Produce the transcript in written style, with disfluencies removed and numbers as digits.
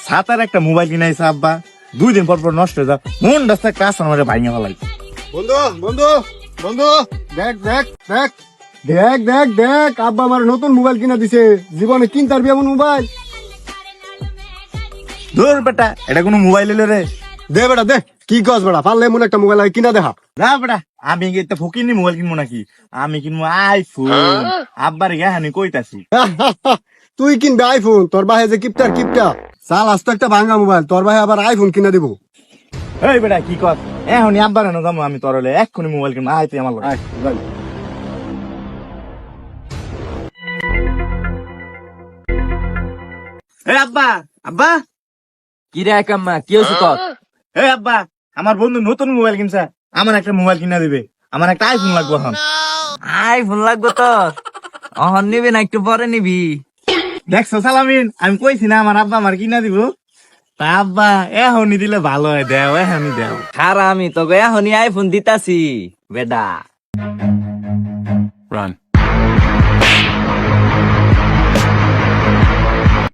সাতার একটা মোবাইল কিনাইছে আব্বা, 2 দিন পর পর নষ্ট হয়ে যা, মন রাস্তা কাজ আমার ভাঙে ফেলাই। বন্ধু বন্ধু বন্ধু দেখ দেখ দেখ দেখ দেখ দেখ আব্বা আমার নতুন মোবাইল কিনা দিছে, জীবনে কিনতে পারবি এমন মোবাইল? ধর বেটা, এটা কোনো মোবাইল এলো রে? দে বেটা দে, কি কস বেটা, পারলে এমন একটা মোবাইল কিনা দেখা। না বেটা, আমি একটা ফকিনি মোবাইল কিনবো নাকি, আমি কিনবো আইফোন। আব্বার গাহানি কইতাছি। তুই কিনবে আইফোন, তোর ভাই যে কিপটার কিপটা চাল আসতো একটা ভাঙা মোবাইল, তোর ভাই আবার আইফোন কিনা দিব। এই বেটা কি কর, এখনই আব্বার এনে যাবো আমি, তোর হলে এক্ষুনি মোবাইল কিনবো, আয় তুই আমার লগে। আয়, যাই। এই আব্বা, আব্বা, কি রে কাম্মা, কি হয়েছে তোর? এই আব্বা, আমার বন্ধু নতুন মোবাইল কিনছে, আমার একটা মোবাইল কিনা দিবে, আমার একটা আইফোন লাগবে এখন। আইফোন লাগবে তোর? অহন নিবি না একটু পরে নিবি? দেখছো সালামিন, আমি কইছি না আমার আব্বা আমার কিনা দিব। তা আব্বা এখনই দিলে ভালো হয়, দেও এখনই দেও। খারা আমি তোকে এখনই আইফোন দিতাছি বেডা। Run.